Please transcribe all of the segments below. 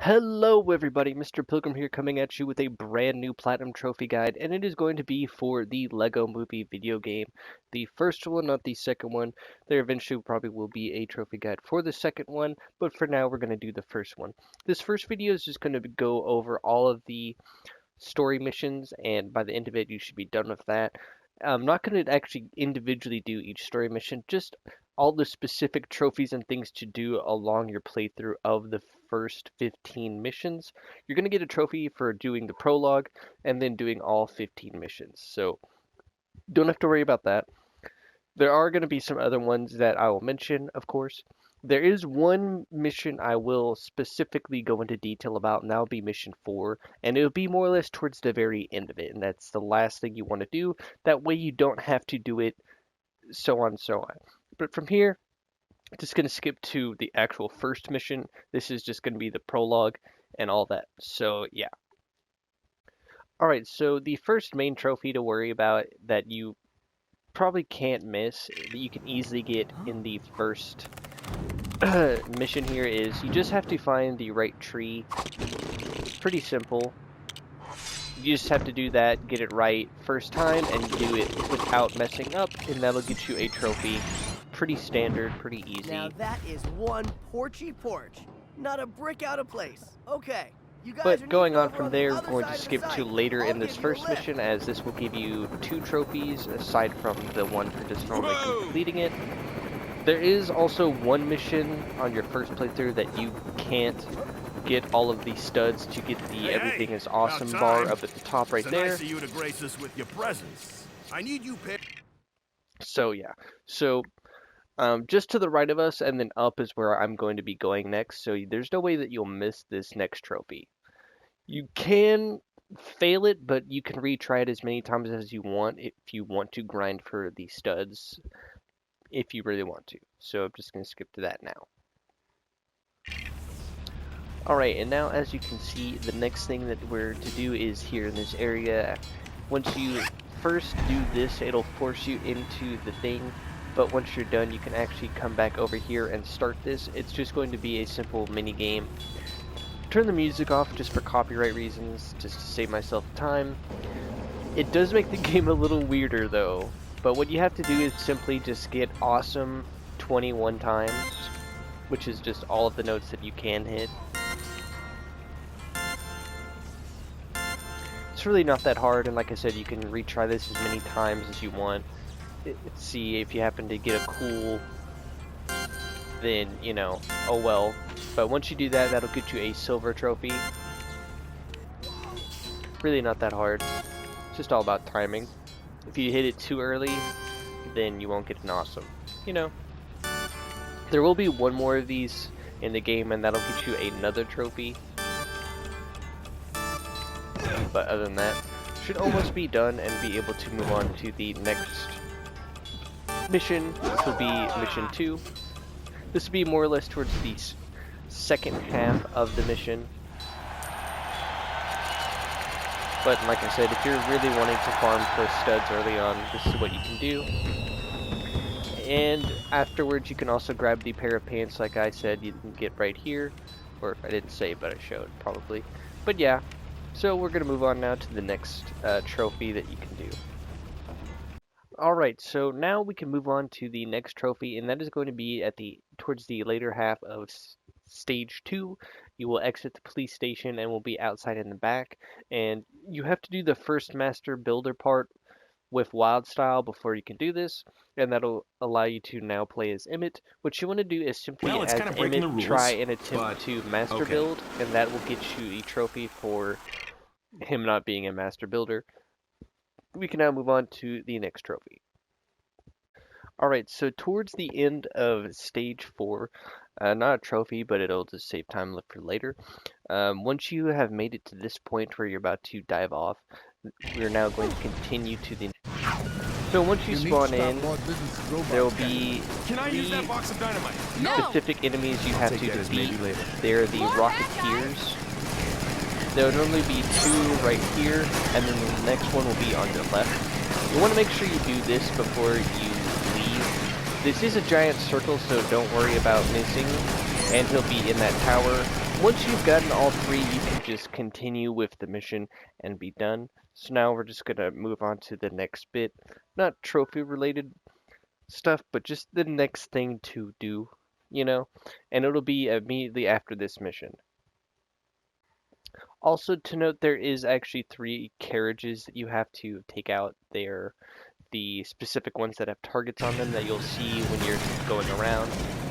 Hello everybody, Mr. Pilgrim here coming at you with a brand new Platinum Trophy guide, and it is going to be for the Lego Movie video game. The first one, not the second one. There eventually probably will be a trophy guide for the second one, but for now we're going to do the first one. This first video is just going to go over all of the story missions, and by the end of it you should be done with that. I'm not going to actually individually do each story mission, just all the specific trophies and things to do along your playthrough of the first 15 missions. You're going to get a trophy for doing the prologue and then doing all 15 missions. So don't have to worry about that. There are going to be some other ones that I will mention, of course. There is one mission I will specifically go into detail about, and that'll be mission 4, and it'll be more or less towards the very end of it, and that's the last thing you want to do. That way you don't have to do it, so on and so on. But from here, just going to skip to the actual first mission. This is just going to be the prologue and all that. So yeah. Alright, so the first main trophy to worry about that you probably can't miss, that you can easily get in the first mission here, is you just have to find the right tree. It's pretty simple. You just have to do that, get it right first time, and do it without messing up, and that'll get you a trophy. Pretty standard, pretty easy. Now that is one porchy porch, not a brick out of place. Okay, you guys. But going on from there, we're going to skip to later in this first mission, as this will give you 2 trophies aside from the one for just normally completing it. There is also one mission on your first playthrough that you can't get all of the studs to get the everything is awesome bar up at the top right there. Nice of you to grace us with your presence. I need you. So yeah, so just to the right of us and then up is where I'm going to be going next. So there's no way that you'll miss this next trophy. You can fail it, but you can retry it as many times as you want if you want to grind for the studs, if you really want to. So I'm just going to skip to that now. Alright, and now as you can see, the next thing that we're to do is here in this area. Once you first do this, it'll force you into the thing, but once you're done, you can actually come back over here and start this. It's just going to be a simple mini game. Turn the music off just for copyright reasons, just to save myself time. It does make the game a little weirder though, but what you have to do is simply just get awesome 21 times, which is just all of the notes that you can hit. It's really not that hard, and like I said, you can retry this as many times as you want. See if you happen to get a cool, then, you know, oh well. But once you do that, that'll get you a silver trophy. Really not that hard. It's just all about timing. If you hit it too early, then you won't get an awesome. You know. There will be one more of these in the game, and that'll get you another trophy. But other than that, should almost be done and be able to move on to the next mission. This will be mission 2. This will be more or less towards the second half of the mission. But like I said, if you're really wanting to farm for studs early on, this is what you can do. And afterwards, you can also grab the pair of pants, like I said, you can get right here. Or if I didn't say, but I showed, probably. But yeah. So we're going to move on now to the next trophy that you can do. Alright, so now we can move on to the next trophy, and that is going to be at towards the later half of stage 2. You will exit the police station and will be outside in the back, and you have to do the first master builder part with wild style before you can do this, and that'll allow you to now play as Emmett. What you want to do is simply as Emmett try and attempt to master build, and that will get you a trophy for him not being a master builder. We can now move on to the next trophy. Alright, so towards the end of stage 4, not a trophy, but it'll just save time for later. Once you have made it to this point where you're about to dive off, we're now going to continue to the... So once you spawn in, there will be 3 specific enemies you have to defeat. They're the Rocketeers. There will normally be 2 right here, and then the next one will be on your left. You want to make sure you do this before you leave. This is a giant circle, so don't worry about missing, and he'll be in that tower Once you've gotten all 3, you can just continue with the mission and be done. So now we're just going to move on to the next bit. Not trophy related stuff, but just the next thing to do, you know? And it'll be immediately after this mission. Also to note, there is actually 3 carriages that you have to take out. They're the specific ones that have targets on them that you'll see when you're going around.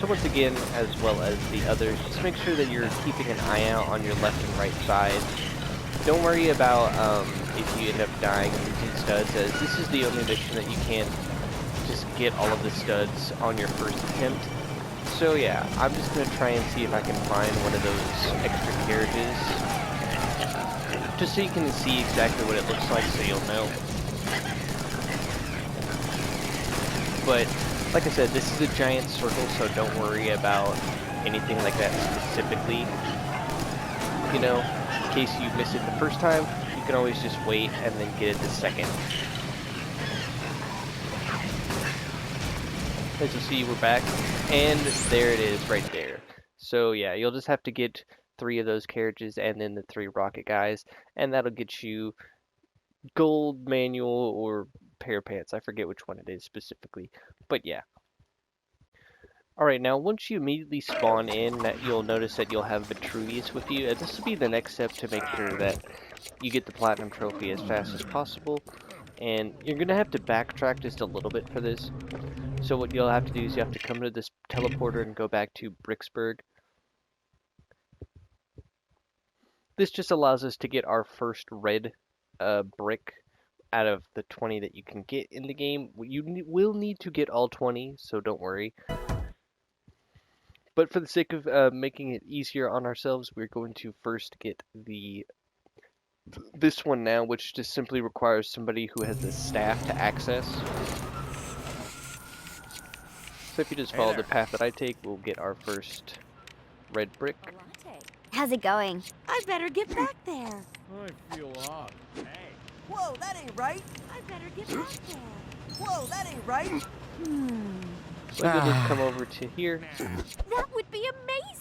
So once again, as well as the others, just make sure that you're keeping an eye out on your left and right side. Don't worry about if you end up dying and losing studs, as this is the only mission that you can't just get all of the studs on your first attempt. So yeah, I'm just going to try and see if I can find one of those extra carriages, just so you can see exactly what it looks like, so you'll know. But like I said, this is a giant circle, so don't worry about anything like that specifically. You know, in case you miss it the first time, you can always just wait and then get it the second. As you see, we're back, and there it is right there. So yeah, you'll just have to get 3 of those carriages and then the 3 rocket guys, and that'll get you gold, manual, or pair of pants. I forget which one it is specifically, but yeah. Alright, now once you immediately spawn in, you'll notice that you'll have Vitruvius with you, and this will be the next step to make sure that you get the platinum trophy as fast as possible. And you're going to have to backtrack just a little bit for this. So what you'll have to do is you have to come to this teleporter and go back to Bricksburg. This just allows us to get our first red brick out of the 20 that you can get in the game. You will need to get all 20, so don't worry. But for the sake of making it easier on ourselves, we're going to first get this one now, which just simply requires somebody who has the staff to access. So if you just follow the path that I take, we'll get our first red brick. How's it going? I better get back there. I feel odd. Hey. Whoa, that ain't right. I better get back there. Whoa, that ain't right. So you'll just come over to here. That would be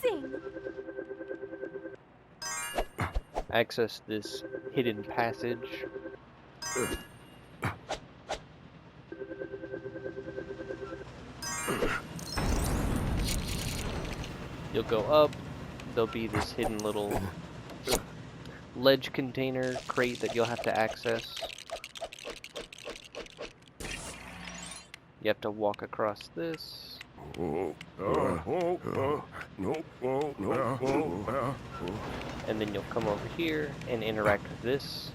amazing. Access this hidden passage. You'll go up. There'll be this hidden little ledge container crate that you'll have to access. You have to walk across this. And then you'll come over here and interact with this.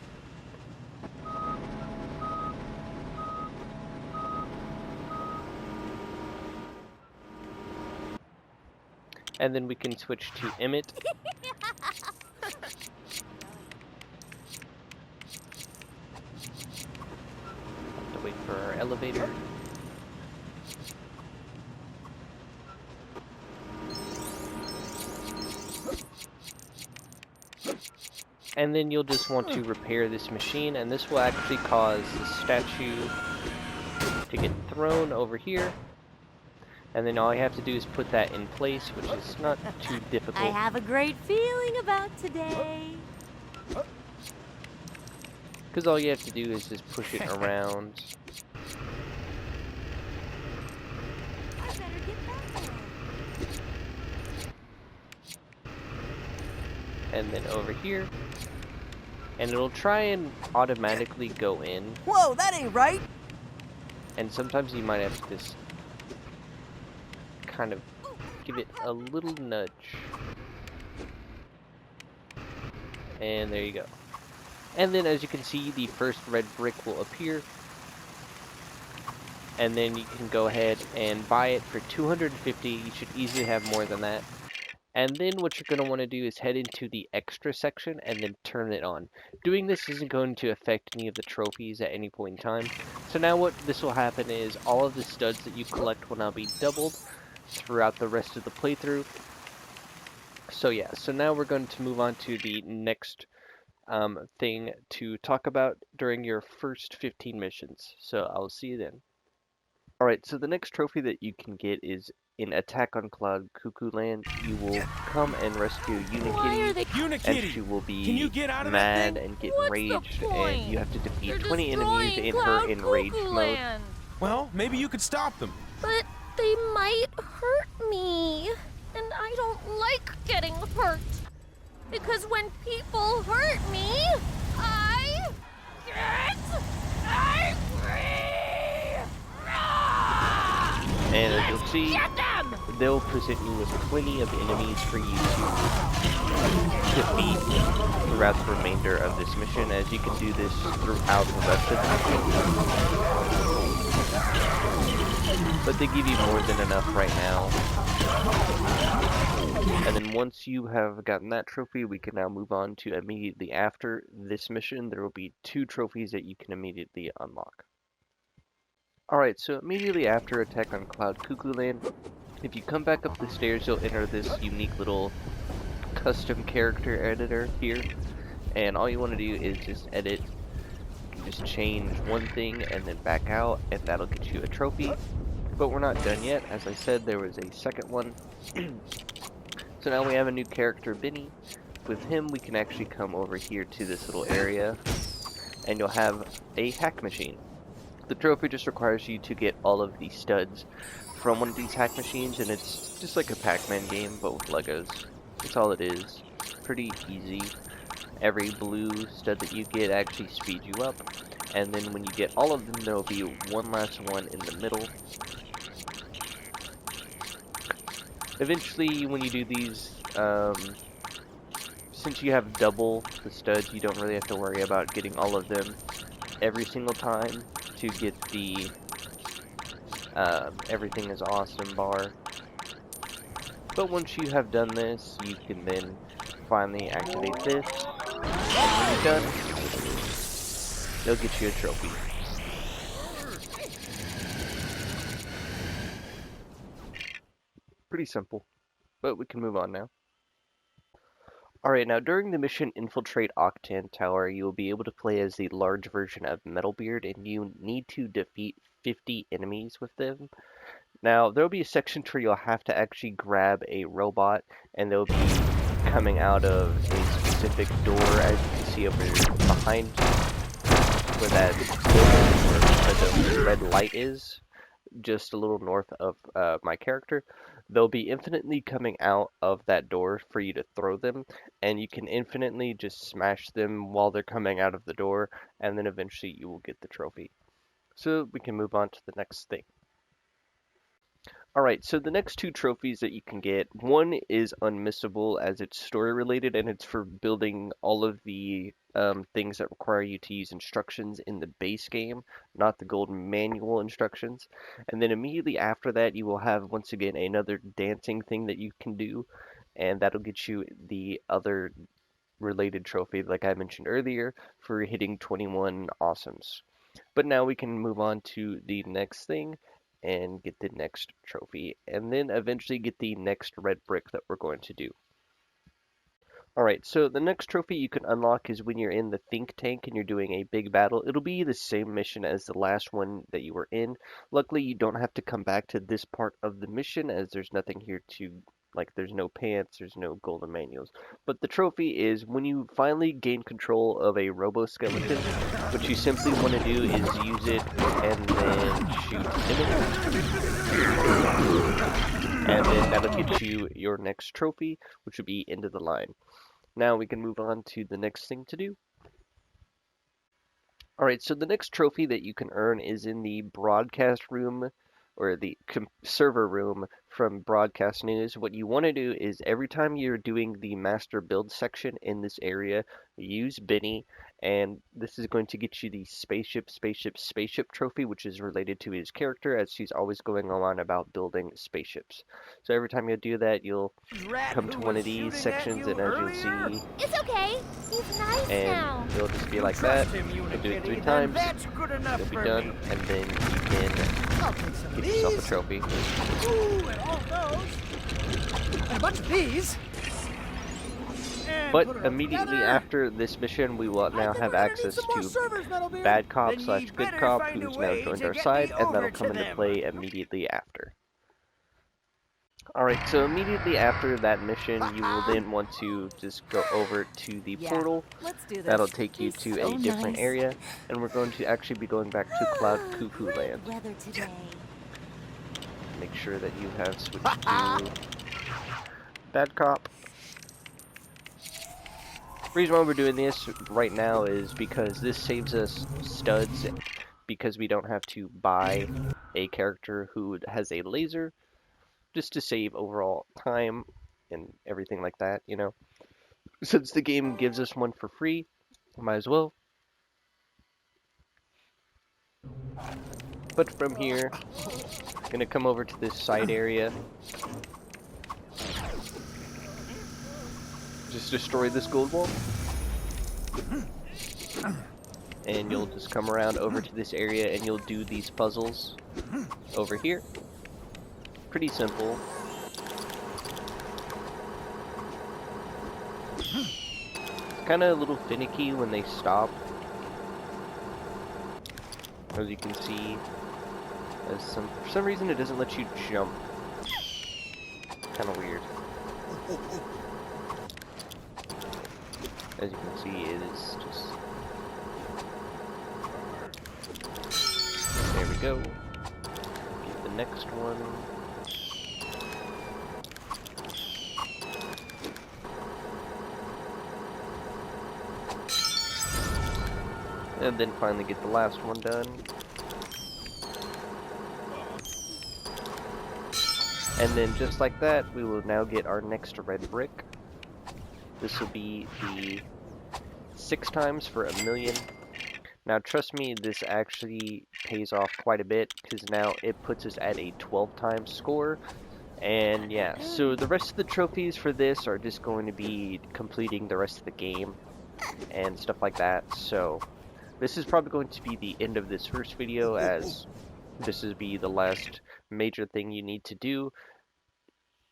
And then we can switch to Emmett. Have to wait for our elevator. And then you'll just want to repair this machine, and this will actually cause the statue to get thrown over here. And then all you have to do is put that in place, which is not too difficult. I have a great feeling about today. Because all you have to do is just push it around. I better get back there. And then over here. And it'll try and automatically go in. Whoa, that ain't right. And sometimes you might have to just kind of give it a little nudge. And there you go. And then as you can see, the first red brick will appear. And then you can go ahead and buy it for 250. You should easily have more than that. And then what you're going to want to do is head into the extra section and then turn it on. Doing this isn't going to affect any of the trophies at any point in time. So now what this will happen is all of the studs that you collect will now be doubled throughout the rest of the playthrough. So yeah, so now we're going to move on to the next thing to talk about during your first 15 missions. So I'll see you then. Alright, so the next trophy that you can get is in Attack on Cloud Cuckoo Land, you will come and rescue Why are Unikitty, they? and Unikitty! she will Can you be get out of that mad thing? and get What's the enraged, and point? you have to They're defeat 20 enemies destroying in her Cloud enraged Cuckoo mode. Land. Well, maybe you could stop them. But they might hurt me. And I don't like getting hurt. Because when people hurt me, I get angry. And as you'll see, Get them! they'll present you with plenty of enemies for you to defeat throughout the remainder of this mission, as you can do this throughout the rest of the mission. But they give you more than enough right now. And then once you have gotten that trophy, we can now move on to immediately after this mission. There will be 2 trophies that you can immediately unlock. Alright, so immediately after Attack on Cloud Cuckoo Land, if you come back up the stairs, you'll enter this unique little custom character editor here. And all you want to do is just edit, just change one thing and then back out, and that'll get you a trophy. But we're not done yet. As I said, there was a second one. So now we have a new character, Benny. With him, we can actually come over here to this little area, and you'll have a hack machine. The trophy just requires you to get all of the studs from one of these hack machines, and it's just like a Pac-Man game, but with Legos. That's all it is. Pretty easy. Every blue stud that you get actually speeds you up, and then when you get all of them, there will be one last one in the middle. Eventually, when you do these, since you have double the studs, you don't really have to worry about getting all of them every single time to get the everything is awesome bar. But once you have done this, you can then finally activate this, and when you're done, they'll get you a trophy. Pretty simple, but we can move on now. Alright, now during the mission Infiltrate Octan Tower, you will be able to play as the large version of Metalbeard, and you need to defeat 50 enemies with them. Now, there will be a section where you'll have to actually grab a robot, and they'll be coming out of a specific door, as you can see over behind where that where the red light is, just a little north of my character. They'll be infinitely coming out of that door for you to throw them, and you can infinitely just smash them while they're coming out of the door, and then eventually you will get the trophy. So we can move on to the next thing. Alright, so the next 2 trophies that you can get, one is unmissable as it's story related, and it's for building all of the things that require you to use instructions in the base game, not the gold manual instructions. And then immediately after that, you will have once again another dancing thing that you can do, and that'll get you the other related trophy like I mentioned earlier for hitting 21 awesomes. But now we can move on to the next thing and get the next trophy, and then eventually get the next red brick that we're going to do. Alright, so the next trophy you can unlock is when you're in the think tank and you're doing a big battle. It'll be the same mission as the last one that you were in. Luckily, you don't have to come back to this part of the mission, as there's nothing here to, like, there's no pants, there's no golden manuals. But the trophy is when you finally gain control of a robo-skeleton, what you simply want to do is use it and then shoot enemies. And then that'll get you your next trophy, which would be End of the Line. Now we can move on to the next thing to do. Alright, so the next trophy that you can earn is in the broadcast room, or the server room from Broadcast News. What you want to do is every time you're doing the master build section in this area, use Benny, and this is going to get you the spaceship trophy, which is related to his character, as he's always going on about building spaceships. So every time you do that, you'll come to one of these sections, and as you'll see, It's okay. He's nice and now. it'll just be like that. You'll do it 3 times, you'll be done, and then you can get yourself a trophy. Ooh, and all those. And a bunch of these. And But put it all immediately together. after this mission, we will now have access to Bad Cop / Good Cop, who's now joined our side, and that'll come into play immediately after. Alright, so immediately after that mission, you will then want to just go over to the portal. Let's do this. That'll take you Be to so a different nice. area, and we're going to actually be going back to Cloud Cuckoo Great Land. weather today. Make sure that you have switched to Bad Cop. The reason why we're doing this right now is because this saves us studs, because we don't have to buy a character who has a laser, just to save overall time and everything like that, you know. Since the game gives us one for free, might as well. But from here, gonna come over to this side area. Just destroy this gold wall. And you'll just come around over to this area and you'll do these puzzles over here. Pretty simple. It's kind of a little finicky when they stop. As you can see, for some reason it doesn't let you jump. Kind of weird. As you can see, it is just... There we go. Get the next one. And then finally get the last one done. And then just like that, we will now get our next red brick. This will be the 6 times for 1,000,000. Now trust me, this actually pays off quite a bit, because now it puts us at a 12 times score. And yeah, so the rest of the trophies for this are just going to be completing the rest of the game and stuff like that. So this is probably going to be the end of this first video, as this will be the last major thing you need to do.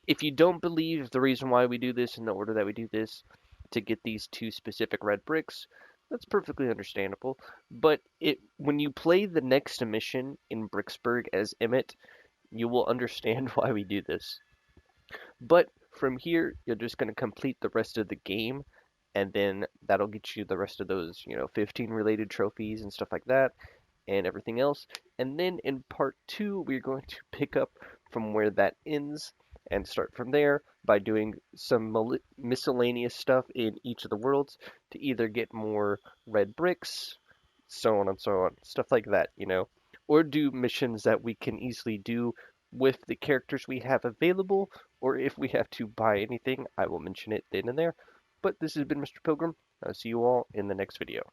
If you don't believe the reason why we do this in the order that we do this, to get these 2 specific red bricks, that's perfectly understandable. But when you play the next mission in Bricksburg as Emmett, you will understand why we do this. But from here, you're just going to complete the rest of the game, and then that'll get you the rest of those, 15 related trophies and stuff like that, and everything else. And then in part 2, we're going to pick up from where that ends and start from there by doing some miscellaneous stuff in each of the worlds to either get more red bricks, so on and so on, stuff like that, or do missions that we can easily do with the characters we have available, or if we have to buy anything, I will mention it then and there. But this has been Mr. Pilgrim. I'll see you all in the next video.